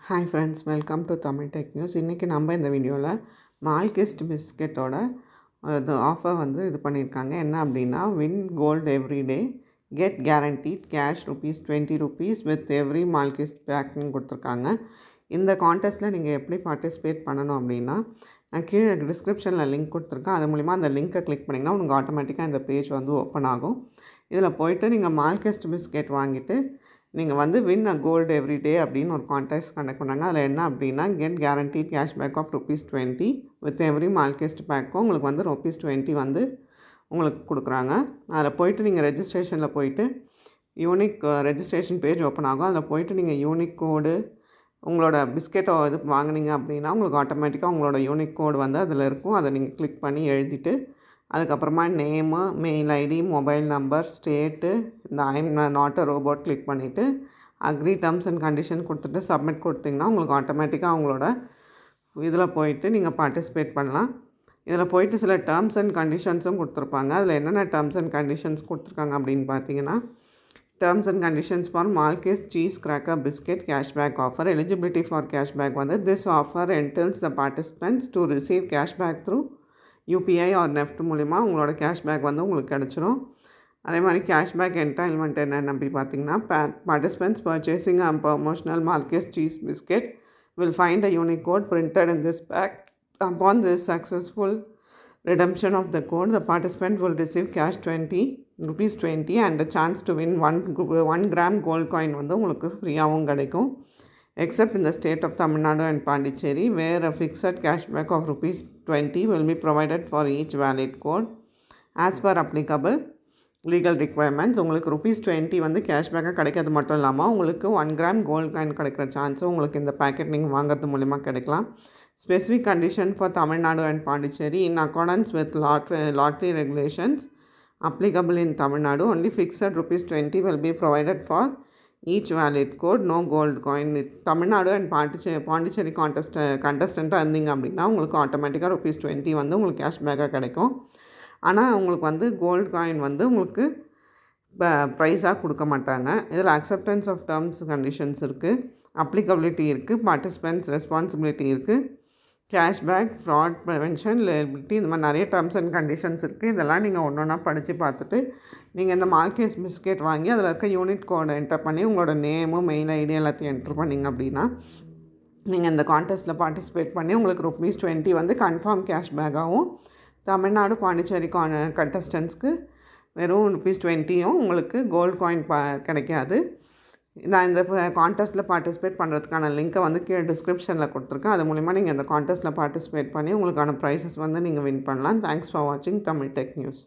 Hi friends, welcome to Tamil tech news. இன்றைக்கி நம்ம இந்த வீடியோவில் மால்கிஸ்ட் பிஸ்கெட்டோட இது ஆஃபர் இது பண்ணியிருக்காங்க. என்ன அப்படின்னா, win gold everyday get guaranteed cash ₹20 with every Malkist பேக்னு கொடுத்துருக்காங்க. இந்த கான்டெஸ்ட்டில் நீங்கள் எப்படி பார்ட்டிசிபேட் பண்ணணும் அப்படின்னா, நான் கீழே டிஸ்கிரிப்ஷனில் லிங்க் கொடுத்துருக்கேன். அது மூலிமா அந்த லிங்க்கை கிளிக் பண்ணிங்கன்னா உங்களுக்கு ஆட்டோமேட்டிக்காக இந்த பேஜ் ஓப்பன் ஆகும். இதில் போய்ட்டு நீங்கள் மால்கிஸ்ட் பிஸ்கெட் வாங்கிட்டு நீங்கள் வின் அ கோல்டு எவ்ரிடே அப்படின்னு ஒரு கான்டெஸ்ட் கண்டக்ட் பண்ணாங்க. அதில் என்ன அப்படின்னா, get guaranteed cashback of ₹20 with every Malkist பேக்கும் உங்களுக்கு ₹20 உங்களுக்கு கொடுக்குறாங்க. அதில் போய்ட்டு நீங்கள் ரெஜிஸ்ட்ரேஷனில் போய்ட்டு யூனிக் ரெஜிஸ்ட்ரேஷன் பேஜ் ஓப்பன் ஆகும். அதில் போய்ட்டு நீங்கள் யூனிக் கோடு உங்களோட பிஸ்கெட்டோ வாங்கினீங்க அப்படின்னா உங்களுக்கு ஆட்டோமேட்டிக்காக உங்களோட யூனிக் கோடு அதில் இருக்கும். அதை நீங்கள் கிளிக் பண்ணி எழுதிட்டு அதுக்கப்புறமா name, mail ID, mobile number, state, இந்த I'm not a robot click பண்ணிவிட்டு அக்ரி டேர்ம்ஸ் அண்ட் கண்டிஷன் கொடுத்துட்டு சப்மிட் கொடுத்திங்கன்னா உங்களுக்கு ஆட்டோமேட்டிக்காக அவங்களோட இதில் போயிட்டு நீங்கள் பார்ட்டிசிபேட் பண்ணலாம். இதில் போயிட்டு சில டேர்ம்ஸ் அண்ட் கண்டிஷன்ஸும் கொடுத்துருப்பாங்க. அதில் என்னென்ன டேர்ம்ஸ் அண்ட் கண்டிஷன்ஸ் கொடுத்துருக்காங்க அப்படின்னு பார்த்தீங்கன்னா, terms and conditions for Malkist cheese cracker biscuit cashback offer. Eligibility for cashback this offer entitles the participants to receive cashback through UPI or NEFT மூலிமா உங்களோட கேஷ்பேக் உங்களுக்கு கிடச்சிரும். அதே மாதிரி கேஷ்பேக் என்டைல்மெண்ட் என்னென்னு அப்படி பார்த்தீங்கன்னா, participants purchasing a promotional Malkist cheese biscuit will find a unique code printed in this pack. Upon this successful redemption of the code, the participant will receive cash ₹20 and a chance to win 1 gram gold coin உங்களுக்கு ஃப்ரீயாகவும் கிடைக்கும். Except in the state of Tamil Nadu and Pondicherry, where a fixed cashback of ₹20 will be provided for each valid code as per applicable legal requirements. உங்களுக்கு ₹20 கேஷ்பேக்காக கிடைக்கிறது மட்டும் இல்லாமல் உங்களுக்கு 1 gram gold coin கிடைக்கிற சான்ஸும் உங்களுக்கு இந்த பேக்கெட் நீங்கள் வாங்குறது மூலிமா கிடைக்கலாம். Specific condition for Tamil Nadu and Pondicherry in accordance with lottery regulations applicable in Tamil Nadu. Only fixed ₹20 will be provided for each valid code, no gold coin. Tamil Nadu and Pondicherry கண்டஸ்டண்ட்டாக இருந்தீங்க அப்படின்னா உங்களுக்கு ஆட்டோமேட்டிக்காக ₹20 உங்களுக்கு கேஷ்பேக்காக கிடைக்கும். ஆனால் உங்களுக்கு கோல்டு காயின் உங்களுக்கு ப்ரைஸாக கொடுக்க மாட்டாங்க. இதில் அக்செப்டன்ஸ் ஆஃப் டேர்ம்ஸ் கண்டிஷன்ஸ் இருக்குது, அப்ளிகபிலிட்டி இருக்குது, பார்ட்டிசிபென்ட்ஸ் ரெஸ்பான்சிபிலிட்டி இருக்குது, கேஷ்பேக், ஃப்ராட் ப்ரிவென்ஷன், லையபிலிட்டி, இந்த மாதிரி நிறைய டேர்ம்ஸ் அண்ட் கண்டிஷன்ஸ் இருக்குது. இதெல்லாம் நீங்கள் ஒன்று ஒன்றா படித்து பார்த்துட்டு நீங்கள் இந்த மால்கிஸ்ட் பிஸ்கெட் வாங்கி அதில் இருக்க யூனிட் கோடை என்டர் பண்ணி உங்களோட நேமு, மெயில் ஐடி எல்லாத்தையும் என்டர் பண்ணிங்க அப்படின்னா நீங்கள் இந்த கான்டெஸ்ட்டில் பார்ட்டிசிபேட் பண்ணி உங்களுக்கு ₹20 கன்ஃபார்ம் கேஷ்பேக்காகவும், தமிழ்நாடு பாண்டிச்சேரி கண்டஸ்டன்ஸ்க்கு வெறும் ₹20 உங்களுக்கு கோல்டு காயின் கிடைக்காது. நான் இந்த கான்டெஸ்ட்டில் பார்ட்டிசிபேட் பண்ணுறதுக்கான லிங்க்கை கீழே டிஸ்கிரிப்ஷனில் கொடுத்துருக்கேன். அது மூலிமா நீங்கள் இந்த கான்டெஸ்ட்டில் பார்ட்டிசிபேட் பண்ணி உங்களுக்கான ப்ரைஸஸ் நீங்கள் வின் பண்ணலாம். தேங்க்ஸ் ஃபார் வாட்சிங் தமிழ் டெக் நியூஸ்.